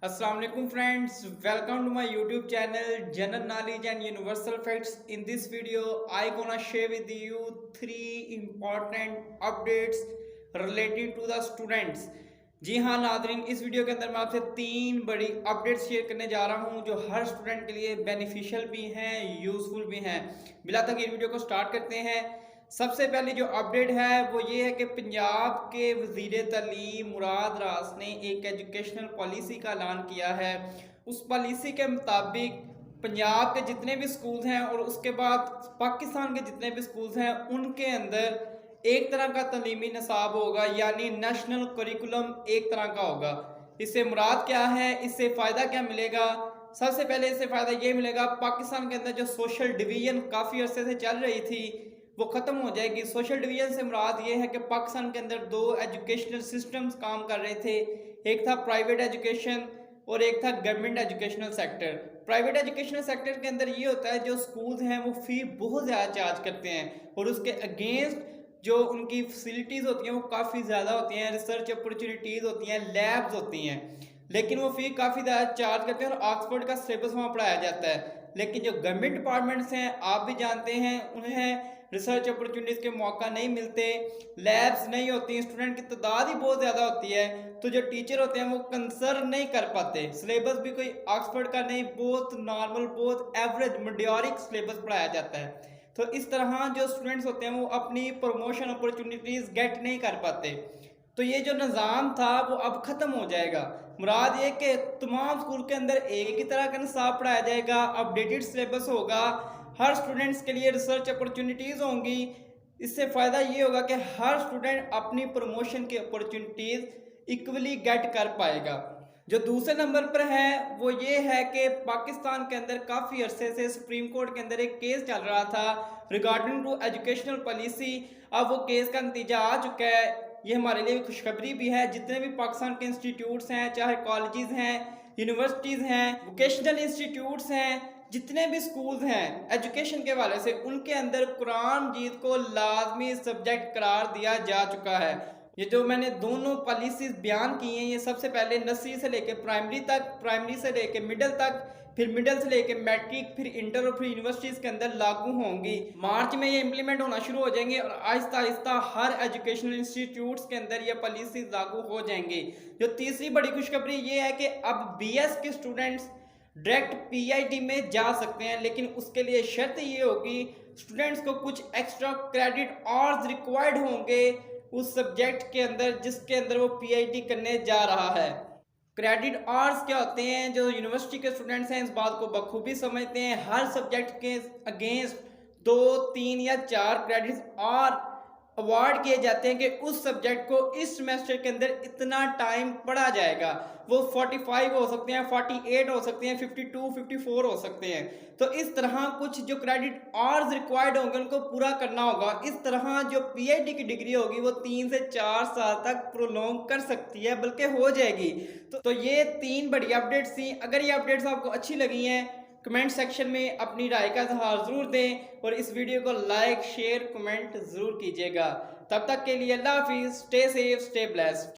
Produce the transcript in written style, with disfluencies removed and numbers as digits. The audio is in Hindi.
Assalamu alaikum friends, welcome to my YouTube channel General Knowledge and Universal Facts. In this video I gonna share with you three important updates related to the students. जी हाँ नादरीन, इस वीडियो के अंदर मैं आपसे तीन बड़ी अपडेट्स शेयर करने जा रहा हूँ जो हर स्टूडेंट के लिए बेनिफिशियल भी हैं, यूज़फुल भी हैं। बिला तक ये वीडियो को स्टार्ट करते हैं। सबसे पहली जो अपडेट है वो ये है कि पंजाब के वज़ीर तालीम मुराद रास ने एक एजुकेशनल पॉलिसी का ऐलान किया है। उस पॉलिसी के मुताबिक पंजाब के जितने भी स्कूल्स हैं और उसके बाद पाकिस्तान के जितने भी स्कूल्स हैं उनके अंदर एक तरह का तलीमी निसाब होगा, यानी नेशनल करिकुलम एक तरह का होगा। इससे मुराद क्या है, इससे फ़ायदा क्या मिलेगा? सबसे पहले इससे फ़ायदा ये मिलेगा, पाकिस्तान के अंदर जो सोशल डिवीज़न काफ़ी अरसे से चल रही थी वो ख़त्म हो जाएगी। सोशल डिवीज़न से मुराद ये है कि पाकिस्तान के अंदर दो एजुकेशनल सिस्टम्स काम कर रहे थे, एक था प्राइवेट एजुकेशन और एक था government educational sector. Private educational sector के अंदर ये होता है जो स्कूल्स हैं वो फ़ी बहुत ज़्यादा चार्ज करते हैं और उसके अगेंस्ट जो उनकी फैसिलिटीज़ होती हैं वो काफ़ी ज़्यादा होती हैं, रिसर्च अपॉर्चुनिटीज़ होती हैं, लैब्स होती हैं, लेकिन वो फ़ी काफ़ी ज़्यादा चार्ज करते हैं और ऑक्सफोर्ड का सिलेबस वहाँ पढ़ाया जाता है। लेकिन जो गवर्नमेंट डिपार्टमेंट्स हैं आप भी जानते हैं, उन्हें रिसर्च अपॉर्चुनिटीज़ के मौका नहीं मिलते, लैब्स नहीं होती, स्टूडेंट की तादाद ही बहुत ज़्यादा होती है, तो जो टीचर होते हैं वो कंसर्न नहीं कर पाते। सिलेबस भी कोई ऑक्सफोर्ड का नहीं, बहुत नॉर्मल, बहुत एवरेज मीडियोरिक सिलेबस पढ़ाया जाता है। तो इस तरह जो स्टूडेंट्स होते हैं वो अपनी प्रमोशन अपॉर्चुनिटीज़ गेट नहीं कर पाते। तो ये जो निज़ाम था वो अब ख़त्म हो जाएगा। मुराद ये कि तमाम स्कूल के अंदर एक ही तरह का निसाब पढ़ाया जाएगा, अपडेटेड सिलेबस होगा, हर स्टूडेंट्स के लिए रिसर्च अपॉर्चुनिटीज़ होंगी। इससे फ़ायदा ये होगा कि हर स्टूडेंट अपनी प्रमोशन की अपॉर्चुनिटीज़ इक्वली गेट कर पाएगा। जो दूसरे नंबर पर है वो ये है कि पाकिस्तान के अंदर काफ़ी अरसे से सुप्रीम कोर्ट के अंदर एक केस चल रहा था रिगार्डिंग टू एजुकेशनल पॉलिसी। अब वो केस का नतीजा आ चुका है। ये हमारे लिए खुशखबरी भी है। जितने भी पाकिस्तान के इंस्टीट्यूट्स हैं, चाहे कॉलेजेस हैं, यूनिवर्सिटीज़ हैं, वोकेशनल इंस्टीट्यूट्स हैं, जितने भी स्कूल्स हैं एजुकेशन के हवाले से, उनके अंदर कुरान मजीद को लाजमी सब्जेक्ट करार दिया जा चुका है। ये जो मैंने दोनों पॉलिसीज बयान की हैं ये सबसे पहले नर्सरी से लेके प्राइमरी तक, प्राइमरी से लेके मिडिल तक, फिर मिडिल से लेके मैट्रिक, फिर इंटर और फिर यूनिवर्सिटीज़ के अंदर लागू होंगी। मार्च में ये इम्प्लीमेंट होना शुरू हो जाएंगे और आहिस्ता आहिस्ता हर एजुकेशनल इंस्टीट्यूट्स के अंदर ये पॉलिसीज लागू हो जाएंगी। जो तीसरी बड़ी खुशखबरी ये है कि अब BS के स्टूडेंट्स डायरेक्ट PIT में जा सकते हैं, लेकिन उसके लिए शर्त ये होगी स्टूडेंट्स को कुछ एक्स्ट्रा क्रेडिट आवर्स रिक्वायर्ड होंगे उस सब्जेक्ट के अंदर जिसके अंदर वो PIT करने जा रहा है। क्रेडिट आवर्स क्या होते हैं, जो यूनिवर्सिटी के स्टूडेंट्स हैं इस बात को बखूबी समझते हैं। हर सब्जेक्ट के अगेंस्ट 2, 3 या 4 क्रेडिट्स और अवार्ड किए जाते हैं कि उस सब्जेक्ट को इस सेमेस्टर के अंदर इतना टाइम पढ़ा जाएगा। वो 45 हो सकते हैं, 48 हो सकते हैं, 52, 54 हो सकते हैं। तो इस तरह कुछ जो क्रेडिट आवर्स रिक्वायर्ड होंगे उनको पूरा करना होगा। इस तरह जो PIT की डिग्री होगी वो 3 से 4 साल तक प्रोलॉन्ग कर सकती है, बल्कि हो जाएगी। तो ये तीन बड़ी अपडेट्स थी। अगर ये अपडेट्स आपको अच्छी लगी हैं कमेंट सेक्शन में अपनी राय का इजहार ज़रूर दें और इस वीडियो को लाइक, शेयर, कमेंट ज़रूर कीजिएगा। तब तक के लिए अल्लाह हाफिज़, स्टे सेफ, स्टे ब्लेस्ड।